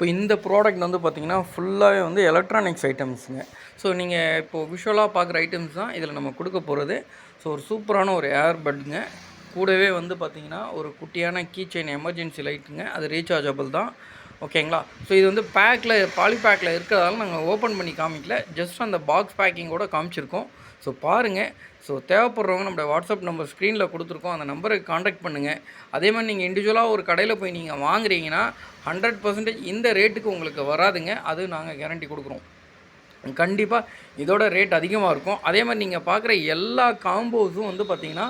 இப்போ இந்த ப்ராடக்ட் வந்து பார்த்திங்கன்னா ஃபுல்லாகவே வந்து எலக்ட்ரானிக்ஸ் ஐட்டம்ஸுங்க. ஸோ நீங்கள் இப்போது விஷுவலாக பார்க்குற ஐட்டம்ஸ் தான் இதில் நம்ம கொடுக்க போகிறது. ஸோ ஒரு சூப்பரான ஒரு ஏர்பட்டுங்க, கூடவே வந்து பார்த்திங்கன்னா ஒரு குட்டியான கீ செயின் எமர்ஜென்சி லைட்டுங்க, அது ரீசார்ஜபிள் தான். ஓகேங்களா? ஸோ இது வந்து பேக்கில் பாலி பேக்கில் இருக்கிறதால நாங்கள் ஓப்பன் பண்ணி காமிக்கல, ஜஸ்ட் அந்த பாக்ஸ் பேக்கிங்கோட காமிச்சிருக்கோம். ஸோ பாருங்கள். ஸோ தேவைப்படுறவங்க நம்மளோட வாட்ஸ்அப் நம்பர் ஸ்க்ரீனில் கொடுத்துருக்கோம், அந்த நம்பருக்கு காண்டாக்ட் பண்ணுங்கள். அதே மாதிரி நீங்கள் இண்டிவிஜுவலாக ஒரு கடையில் போய் நீங்கள் வாங்குறீங்கன்னா 100% இந்த ரேட்டுக்கு உங்களுக்கு வராதுங்க. அது நாங்கள் கேரண்டி கொடுக்குறோம். கண்டிப்பாக இதோட ரேட் அதிகமாக இருக்கும். அதே மாதிரி நீங்கள் பார்க்குற எல்லா காம்போஸும் வந்து பார்த்திங்கன்னா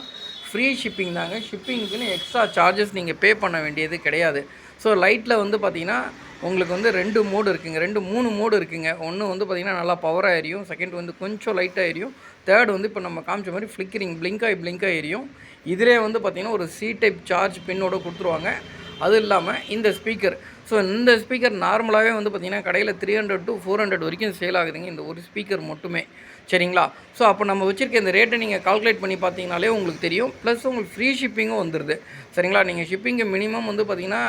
ஃப்ரீ ஷிப்பிங் தாங்க. ஷிப்பிங்க்குன்னு எக்ஸ்ட்ரா சார்ஜஸ் நீங்கள் பே பண்ண வேண்டியது கிடையாது. ஸோ லைட்டில் வந்து பார்த்திங்கன்னா உங்களுக்கு வந்து 2 மோடு இருக்குங்க, 3 மோடு இருக்குங்க. ஒன்று வந்து பார்த்திங்கன்னா நல்லா பவராக எரியும், செகண்ட் வந்து கொஞ்சம் லைட்டாக எரியும், தேர்ட் வந்து இப்போ நம்ம காமிச்ச மாதிரி ஃப்ளிக்கரிங் பிளிங்காக எரியும். இதிலே வந்து பார்த்திங்கன்னா ஒரு சி டைப் சார்ஜ் பின்னோட கொடுத்துருவாங்க. அது இல்லாமல் இந்த ஸ்பீக்கர், ஸோ இந்த ஸ்பீக்கர் நார்மலாகவே வந்து பார்த்திங்கன்னா கடையில் 300 to 400 வரைக்கும் சேல் ஆகுதுங்க, இந்த ஒரு ஸ்பீக்கர் மட்டுமே. சரிங்களா? ஸோ அப்போ நம்ம வச்சுருக்க இந்த ரேட்டை நீங்கள் கால்குலேட் பண்ணி பார்த்தீங்கனாலே உங்களுக்கு தெரியும். ப்ளஸ் உங்களுக்கு ஃப்ரீ ஷிப்பிங்கும் வந்துடுது. சரிங்களா? நீங்கள் ஷிப்பிங்கு மினிமம் வந்து பார்த்திங்கன்னா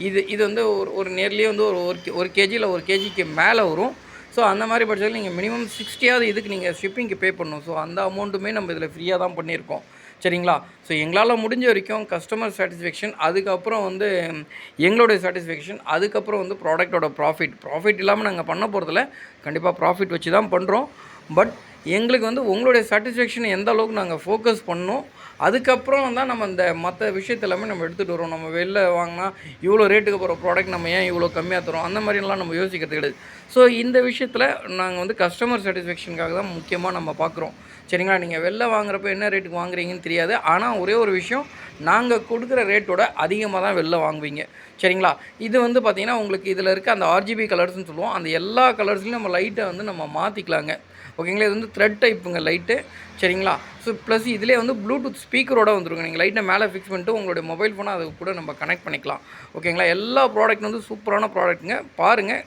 இது வந்து ஒரு நியர்லி வந்து ஒரு கேஜி இல்லை ஒரு கேஜிக்கு மேலே வரும். ஸோ அந்த மாதிரி பட்சத்தில் நீங்கள் மினிமம் 60ஆவது இதுக்கு நீங்கள் ஷிப்பிங்க்கு பே பண்ணணும். ஸோ அந்த அமௌண்ட்டுமே நம்ம இதில் ஃப்ரீயாக தான் பண்ணியிருக்கோம். சரிங்களா? ஸோ எங்களால் முடிஞ்ச வரைக்கும் கஸ்டமர் சாட்டிஸ்ஃபேக்ஷன், அதுக்கப்புறம் வந்து எங்களுடைய சாட்டிஸ்ஃபேக்ஷன், அதுக்கப்புறம் வந்து ப்ராடக்டோட ப்ராஃபிட் இல்லாமல் நாங்கள் பண்ண போகிறதில்ல. கண்டிப்பாக ப்ராஃபிட் வச்சு தான் பண்ணுறோம். பட் எங்களுக்கு வந்து உங்களுடைய சாட்டிஸ்ஃபேக்ஷன் எந்த அளவுக்கு நாங்கள் ஃபோக்கஸ் பண்ணோம், அதுக்கப்புறம் தான் நம்ம இந்த மற்ற விஷயத்த எல்லாமே நம்ம எடுத்துகிட்டு வரோம். நம்ம வெளில வாங்கினா இவ்வளோ ரேட்டுக்கு போகிற ப்ராடக்ட் நம்ம ஏன் இவ்வளோ கம்மியாக தரோம், அந்த மாதிரிலாம் நம்ம யோசிக்கிறது கிடையாது. ஸோ இந்த விஷயத்தில் நாங்கள் வந்து கஸ்டமர் சாட்டிஸ்ஃபேக்ஷனுக்காக தான் முக்கியமாக நம்ம பார்க்குறோம். சரிங்களா? நீங்கள் வெளில வாங்குறப்ப என்ன ரேட்டுக்கு வாங்குறீங்கன்னு தெரியாது. ஆனால் ஒரே ஒரு விஷயம், நாங்கள் கொடுக்குற ரேட்டோட அதிகமாக தான் வெளில வாங்குவீங்க. சரிங்களா? இது வந்து பார்த்திங்கன்னா உங்களுக்கு இதில் இருக்க அந்த RGB கலர்ஸ்னு சொல்லுவோம், அந்த எல்லா கலர்ஸ்லையும் நம்ம லைட்டை வந்து நம்ம மாற்றிக்கலாங்க. ஓகேங்களா? இது வந்து த்ரெட் டைப்புங்க லைட்டு. சரிங்களா? ஸோ ப்ளஸ் இதிலே வந்து ப்ளூடூத் ஸ்பீக்கரோட வந்துருங்க. நீங்கள் லைட்டை மேலே ஃபிக்ஸ் பண்ணிட்டு உங்களுடைய மொபைல் ஃபோனை அது கூட நம்ம கனெக்ட் பண்ணிக்கலாம். ஓகேங்களா? எல்லா ப்ராடக்ட் வந்து சூப்பரான ப்ராடக்ட்டுங்க. பாருங்கள்.